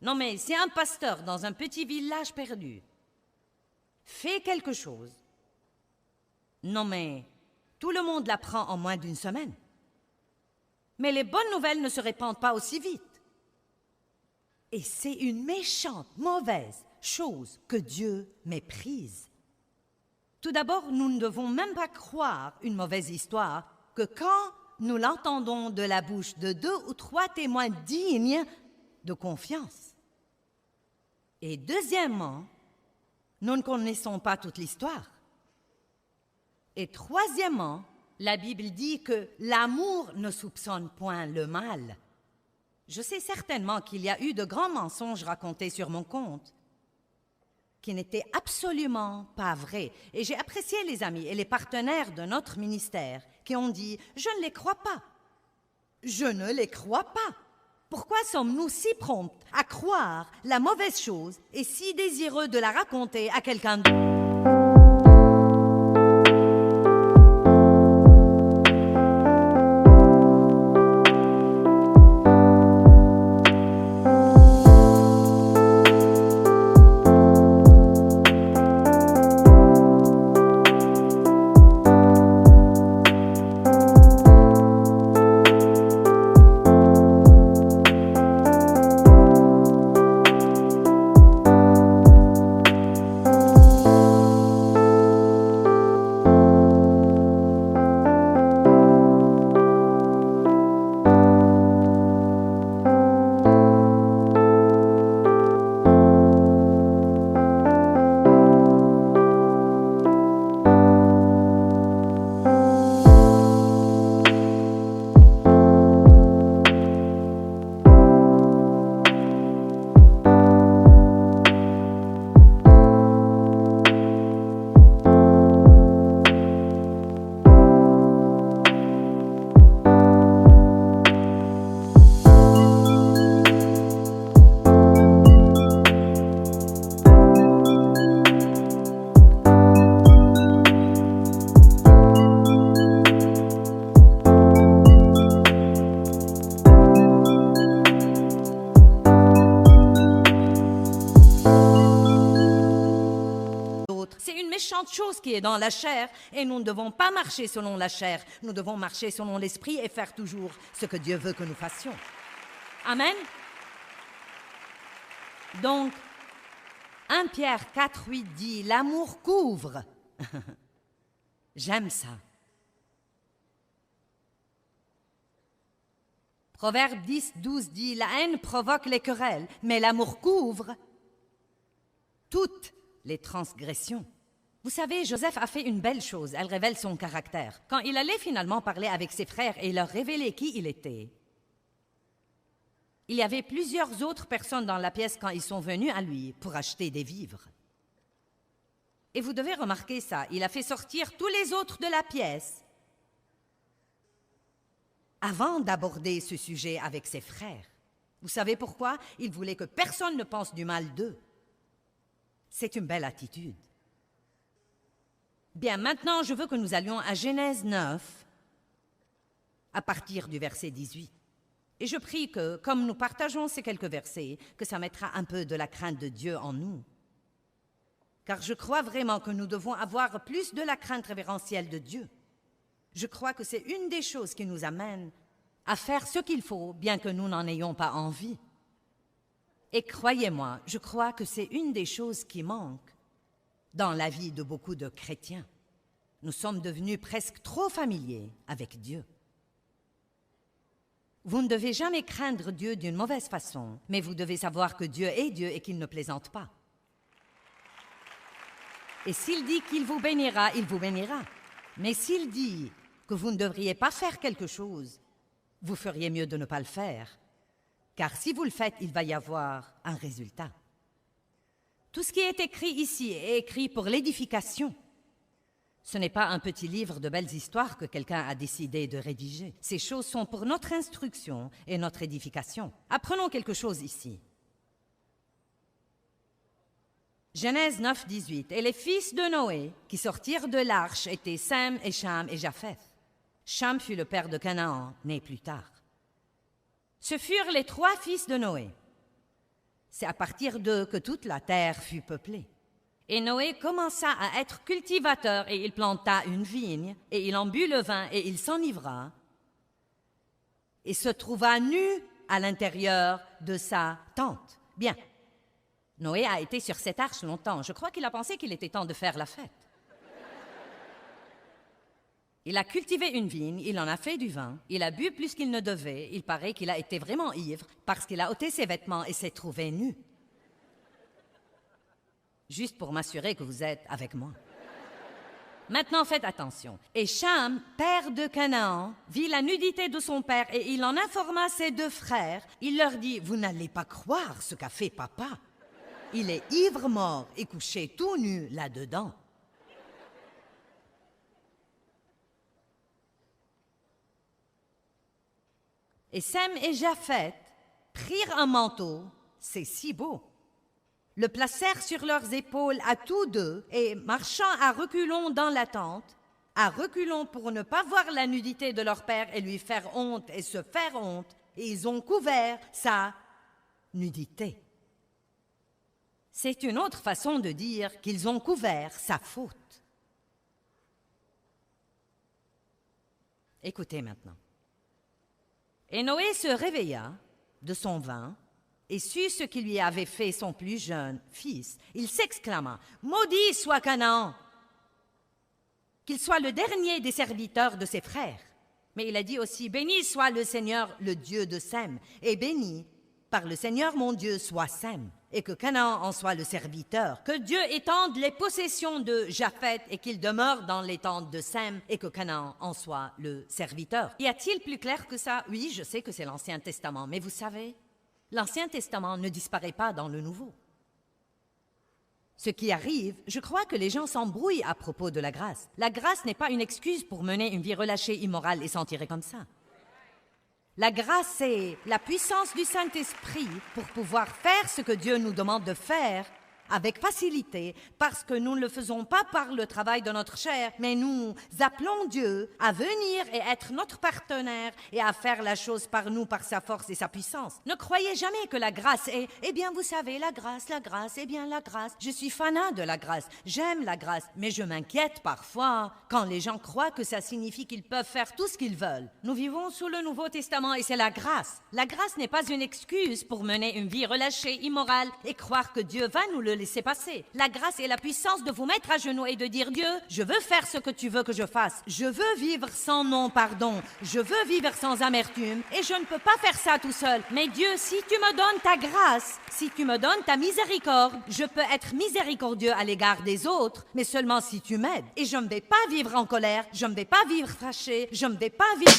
S1: Non mais si un pasteur dans un petit village perdu fait quelque chose, non mais tout le monde l'apprend en moins d'une semaine. Mais les bonnes nouvelles ne se répandent pas aussi vite. Et c'est une méchante, mauvaise chose que Dieu méprise. Tout d'abord, nous ne devons même pas croire une mauvaise histoire que quand nous l'entendons de la bouche de 2 ou 3 témoins dignes de confiance. Et deuxièmement, nous ne connaissons pas toute l'histoire. Et troisièmement, la Bible dit que l'amour ne soupçonne point le mal. Je sais certainement qu'il y a eu de grands mensonges racontés sur mon compte qui n'étaient absolument pas vrais. Et j'ai apprécié les amis et les partenaires de notre ministère qui ont dit « Je ne les crois pas. Je ne les crois pas. » Pourquoi sommes-nous si prompts à croire la mauvaise chose et si désireux de la raconter à quelqu'un d'autre? méchante chose qui est dans la chair, et nous ne devons pas marcher selon la chair. Nous devons marcher selon l'esprit et faire toujours ce que Dieu veut que nous fassions. Amen. Donc, 1 Pierre 4,8 dit « L'amour couvre ». J'aime ça. Proverbe 10,12 dit « La haine provoque les querelles, mais l'amour couvre toutes les transgressions. » Vous savez, Joseph a fait une belle chose, elle révèle son caractère. Quand il allait finalement parler avec ses frères et leur révéler qui il était, il y avait plusieurs autres personnes dans la pièce quand ils sont venus à lui pour acheter des vivres. Et vous devez remarquer ça, il a fait sortir tous les autres de la pièce avant d'aborder ce sujet avec ses frères. Vous savez pourquoi? Il voulait que personne ne pense du mal d'eux. C'est une belle attitude. Bien, maintenant, je veux que nous allions à Genèse 9, à partir du verset 18. Et je prie que, comme nous partageons ces quelques versets, que ça mettra un peu de la crainte de Dieu en nous. Car je crois vraiment que nous devons avoir plus de la crainte révérentielle de Dieu. Je crois que c'est une des choses qui nous amène à faire ce qu'il faut, bien que nous n'en ayons pas envie. Et croyez-moi, je crois que c'est une des choses qui manque dans la vie de beaucoup de chrétiens. Nous sommes devenus presque trop familiers avec Dieu. Vous ne devez jamais craindre Dieu d'une mauvaise façon, mais vous devez savoir que Dieu est Dieu et qu'il ne plaisante pas. Et s'il dit qu'il vous bénira, il vous bénira. Mais s'il dit que vous ne devriez pas faire quelque chose, vous feriez mieux de ne pas le faire. Car si vous le faites, il va y avoir un résultat. Tout ce qui est écrit ici est écrit pour l'édification. Ce n'est pas un petit livre de belles histoires que quelqu'un a décidé de rédiger. Ces choses sont pour notre instruction et notre édification. Apprenons quelque chose ici. Genèse 9, 18. Et les fils de Noé qui sortirent de l'arche étaient Sem et Cham et Japheth. Cham fut le père de Canaan, né plus tard. Ce furent les 3 fils de Noé. C'est à partir d'eux que toute la terre fut peuplée. Et Noé commença à être cultivateur et il planta une vigne et il en but le vin et il s'enivra et se trouva nu à l'intérieur de sa tente. Bien, Noé a été sur cette arche longtemps. Je crois qu'il a pensé qu'il était temps de faire la fête. Il a cultivé une vigne, il en a fait du vin, il a bu plus qu'il ne devait. Il paraît qu'il a été vraiment ivre parce qu'il a ôté ses vêtements et s'est trouvé nu. Juste pour m'assurer que vous êtes avec moi. Maintenant, faites attention. Et Cham, père de Canaan, vit la nudité de son père et il en informa ses 2 frères. Il leur dit, « Vous n'allez pas croire ce qu'a fait papa. Il est ivre-mort et couché tout nu là-dedans. » Et Sem et Japheth prirent un manteau, c'est si beau, le placèrent sur leurs épaules à tous 2 et, marchant à reculons dans la tente, à reculons pour ne pas voir la nudité de leur père et lui faire honte et se faire honte, et ils ont couvert sa nudité. C'est une autre façon de dire qu'ils ont couvert sa faute. Écoutez maintenant. Et Noé se réveilla de son vin et sut ce qui lui avait fait son plus jeune fils. Il s'exclama, « Maudit soit Canaan, qu'il soit le dernier des serviteurs de ses frères. » Mais il a dit aussi, « Béni soit le Seigneur, le Dieu de Sem, et béni par le Seigneur mon Dieu soit Sem, et que Canaan en soit le serviteur. Que Dieu étende les possessions de Japheth et qu'il demeure dans les tentes de Sem, et que Canaan en soit le serviteur. » Y a-t-il plus clair que ça? Oui, je sais que c'est l'Ancien Testament, mais vous savez, l'Ancien Testament ne disparaît pas dans le Nouveau. Ce qui arrive, je crois que les gens s'embrouillent à propos de la grâce. La grâce n'est pas une excuse pour mener une vie relâchée, immorale et s'en tirer comme ça. La grâce, c'est la puissance du Saint-Esprit pour pouvoir faire ce que Dieu nous demande de faire avec facilité, parce que nous ne le faisons pas par le travail de notre chair, mais nous appelons Dieu à venir et être notre partenaire et à faire la chose par nous, par sa force et sa puissance. Ne croyez jamais que la grâce est, eh bien vous savez, la grâce, eh bien la grâce. Je suis fanat de la grâce, j'aime la grâce, mais je m'inquiète parfois quand les gens croient que ça signifie qu'ils peuvent faire tout ce qu'ils veulent. Nous vivons sous le Nouveau Testament et c'est la grâce. La grâce n'est pas une excuse pour mener une vie relâchée, immorale et croire que Dieu va nous le laisser passer. La grâce est la puissance de vous mettre à genoux et de dire Dieu, je veux faire ce que tu veux que je fasse. Je veux vivre sans non-pardon. Je veux vivre sans amertume et je ne peux pas faire ça tout seul. Mais Dieu, si tu me donnes ta grâce, si tu me donnes ta miséricorde, je peux être miséricordieux à l'égard des autres, mais seulement si tu m'aides. Et je ne vais pas vivre en colère, je ne vais pas vivre fâché, je ne vais pas vivre...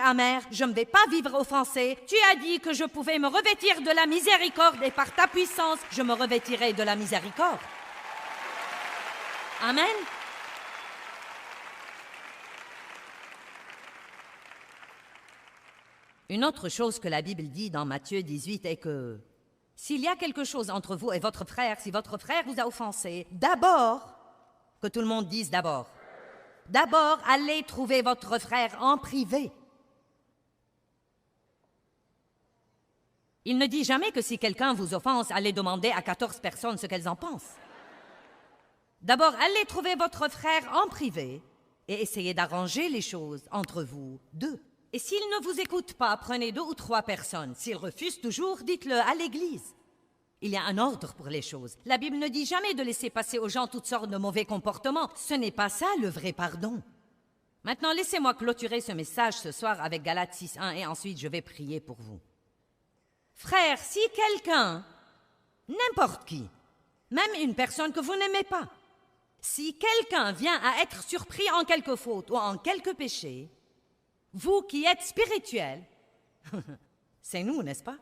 S1: Amère, je ne vais pas vivre offensé. Tu as dit que je pouvais me revêtir de la miséricorde et par ta puissance, je me revêtirai de la miséricorde. Amen. Une autre chose que la Bible dit dans Matthieu 18 est que s'il y a quelque chose entre vous et votre frère, si votre frère vous a offensé, d'abord, que tout le monde dise d'abord, allez trouver votre frère en privé. Il ne dit jamais que si quelqu'un vous offense, allez demander à 14 personnes ce qu'elles en pensent. D'abord, allez trouver votre frère en privé et essayez d'arranger les choses entre vous deux. Et s'il ne vous écoute pas, prenez 2 ou 3 personnes. S'il refuse toujours, dites-le à l'église. Il y a un ordre pour les choses. La Bible ne dit jamais de laisser passer aux gens toutes sortes de mauvais comportements. Ce n'est pas ça le vrai pardon. Maintenant, laissez-moi clôturer ce message ce soir avec Galates 6:1 et ensuite je vais prier pour vous. Frère, si quelqu'un, n'importe qui, même une personne que vous n'aimez pas, si quelqu'un vient à être surpris en quelque faute ou en quelque péché, vous qui êtes spirituel, c'est nous, n'est-ce pas?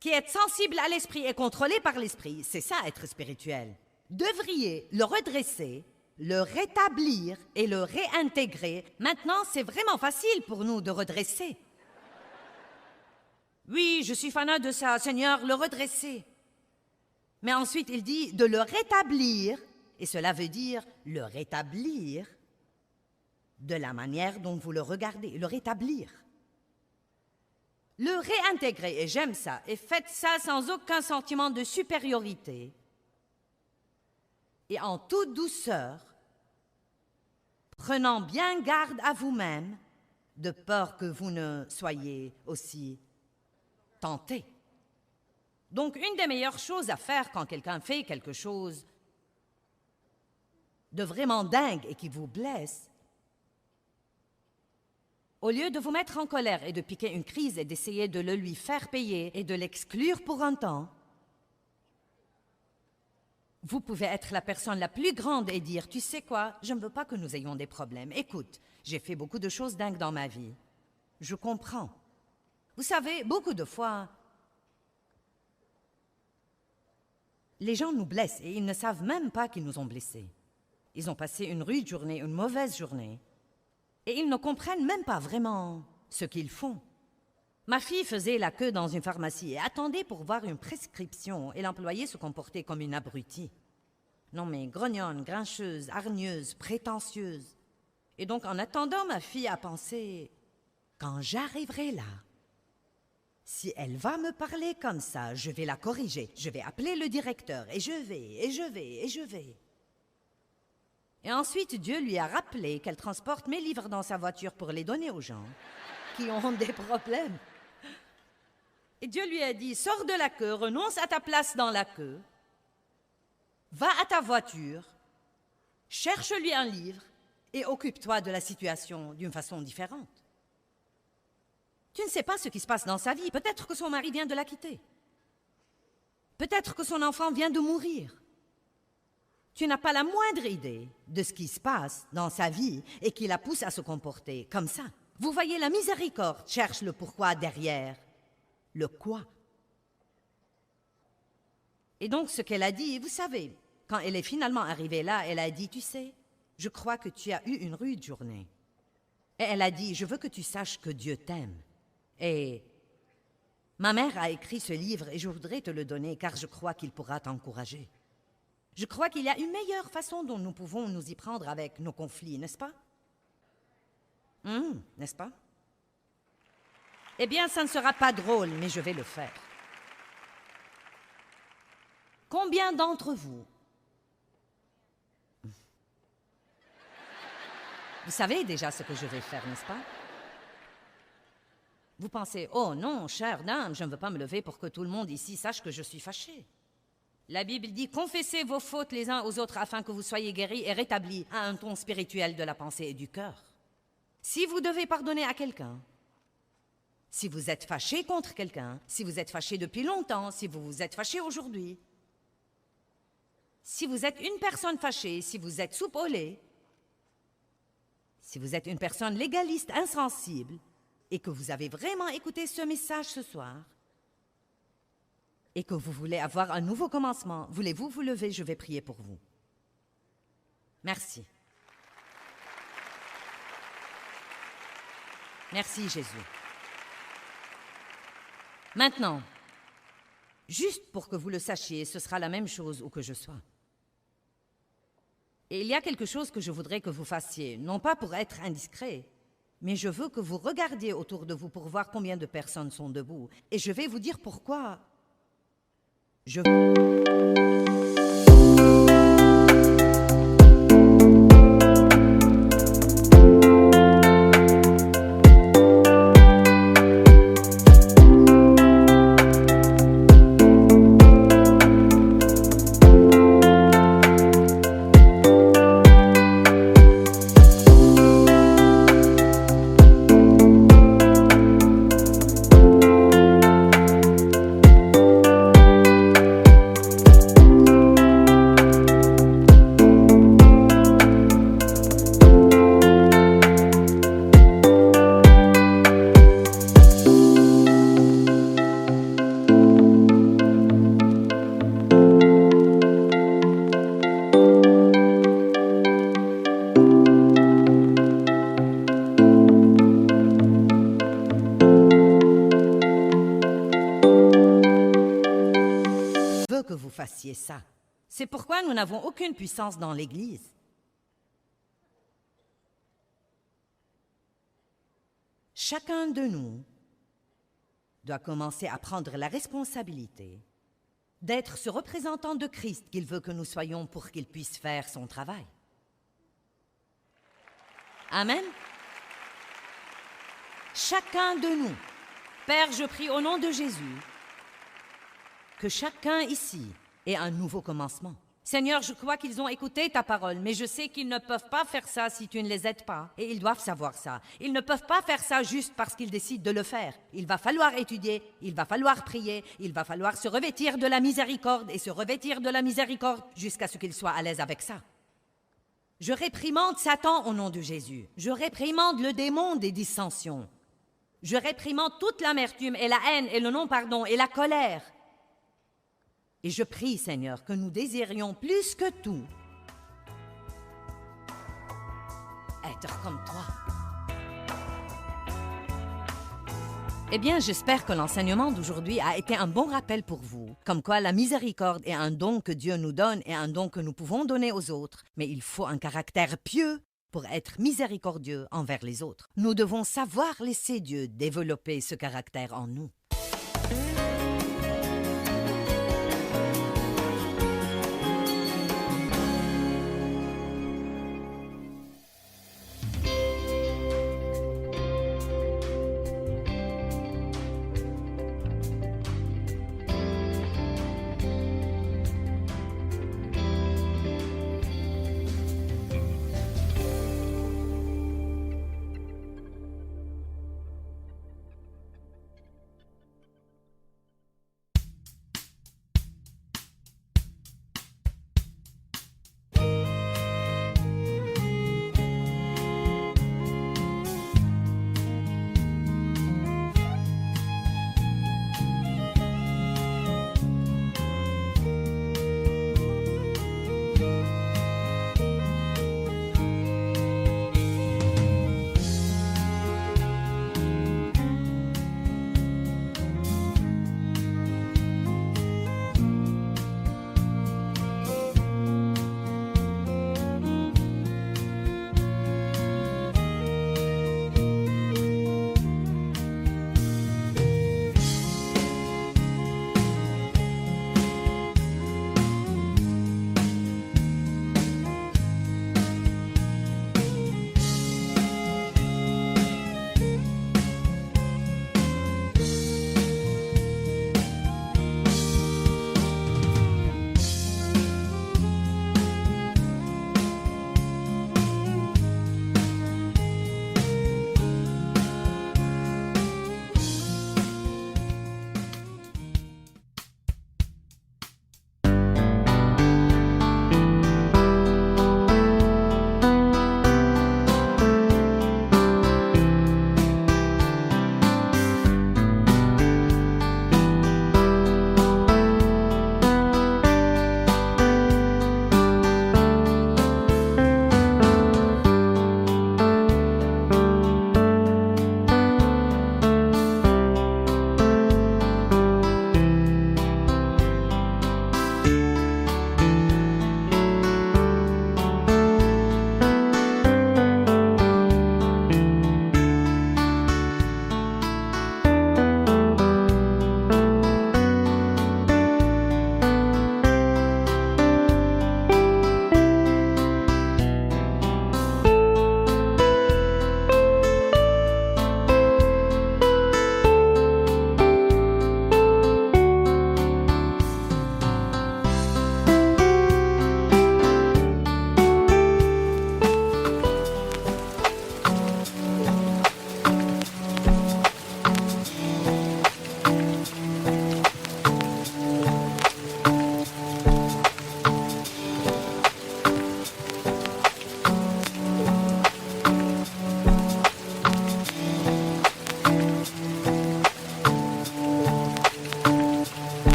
S1: Qui êtes sensible à l'esprit et contrôlé par l'esprit, c'est ça être spirituel, devriez le redresser, le rétablir et le réintégrer. Maintenant, c'est vraiment facile pour nous de redresser. Oui, je suis fanat de ça, Seigneur, le redresser. Mais ensuite, il dit de le rétablir, et cela veut dire le rétablir de la manière dont vous le regardez, le rétablir. Le réintégrer, et j'aime ça, et faites ça sans aucun sentiment de supériorité, et en toute douceur, prenant bien garde à vous-même, de peur que vous ne soyez aussi tenté. Donc, une des meilleures choses à faire quand quelqu'un fait quelque chose de vraiment dingue et qui vous blesse, au lieu de vous mettre en colère et de piquer une crise et d'essayer de le lui faire payer et de l'exclure pour un temps, vous pouvez être la personne la plus grande et dire « Tu sais quoi, je ne veux pas que nous ayons des problèmes. Écoute, j'ai fait beaucoup de choses dingues dans ma vie. Je comprends. » Vous savez, beaucoup de fois, les gens nous blessent et ils ne savent même pas qu'ils nous ont blessés. Ils ont passé une rude journée, une mauvaise journée, et ils ne comprennent même pas vraiment ce qu'ils font. Ma fille faisait la queue dans une pharmacie et attendait pour voir une prescription, et l'employé se comportait comme une abrutie. Non mais grognonne, grincheuse, hargneuse, prétentieuse. Et donc en attendant, ma fille a pensé « Quand j'arriverai là, Si elle va me parler comme ça, je vais la corriger. Je vais appeler le directeur et je vais. Et ensuite, Dieu lui a rappelé qu'elle transporte mes livres dans sa voiture pour les donner aux gens qui ont des problèmes. Et Dieu lui a dit, sors de la queue, renonce à ta place dans la queue, va à ta voiture, cherche-lui un livre et occupe-toi de la situation d'une façon différente. Tu ne sais pas ce qui se passe dans sa vie. Peut-être que son mari vient de la quitter. Peut-être que son enfant vient de mourir. Tu n'as pas la moindre idée de ce qui se passe dans sa vie et qui la pousse à se comporter comme ça. Vous voyez, la miséricorde cherche le pourquoi derrière le quoi. Et donc, ce qu'elle a dit, vous savez, quand elle est finalement arrivée là, elle a dit, tu sais, je crois que tu as eu une rude journée. Et elle a dit, je veux que tu saches que Dieu t'aime. Et ma mère a écrit ce livre et je voudrais te le donner car je crois qu'il pourra t'encourager. Je crois qu'il y a une meilleure façon dont nous pouvons nous y prendre avec nos conflits, n'est-ce pas? N'est-ce pas? Eh bien, ça ne sera pas drôle, mais je vais le faire. Combien d'entre vous... Vous savez déjà ce que je vais faire, n'est-ce pas? Vous pensez, oh non, chère dame, je ne veux pas me lever pour que tout le monde ici sache que je suis fâchée. La Bible dit, confessez vos fautes les uns aux autres afin que vous soyez guéris et rétablis à un ton spirituel de la pensée et du cœur. Si vous devez pardonner à quelqu'un, si vous êtes fâché contre quelqu'un, si vous êtes fâché depuis longtemps, si vous vous êtes fâché aujourd'hui, si vous êtes une personne fâchée, si vous êtes soupe au lait, si vous êtes une personne légaliste, insensible, et que vous avez vraiment écouté ce message ce soir, et que vous voulez avoir un nouveau commencement, voulez-vous vous lever? Je vais prier pour vous. Merci. Merci, Jésus. Maintenant, juste pour que vous le sachiez, ce sera la même chose où que je sois. Et il y a quelque chose que je voudrais que vous fassiez, non pas pour être indiscret, mais je veux que vous regardiez autour de vous pour voir combien de personnes sont debout. Et je vais vous dire pourquoi. Que vous fassiez ça. C'est pourquoi nous n'avons aucune puissance dans l'Église. Chacun de nous doit commencer à prendre la responsabilité d'être ce représentant de Christ qu'il veut que nous soyons pour qu'il puisse faire son travail. Amen. Chacun de nous. Père, je prie au nom de Jésus que chacun ici ait un nouveau commencement. Seigneur, je crois qu'ils ont écouté ta parole, mais je sais qu'ils ne peuvent pas faire ça si tu ne les aides pas. Et ils doivent savoir ça. Ils ne peuvent pas faire ça juste parce qu'ils décident de le faire. Il va falloir étudier, il va falloir prier, il va falloir se revêtir de la miséricorde et se revêtir de la miséricorde jusqu'à ce qu'ils soient à l'aise avec ça. Je réprimande Satan au nom de Jésus. Je réprimande le démon des dissensions. Je réprimande toute l'amertume et la haine et le non-pardon et la colère. Et je prie, Seigneur, que nous désirions plus que tout être comme toi. Eh bien, j'espère que l'enseignement d'aujourd'hui a été un bon rappel pour vous, comme quoi la miséricorde est un don que Dieu nous donne et un don que nous pouvons donner aux autres, mais il faut un caractère pieux pour être miséricordieux envers les autres. Nous devons savoir laisser Dieu développer ce caractère en nous.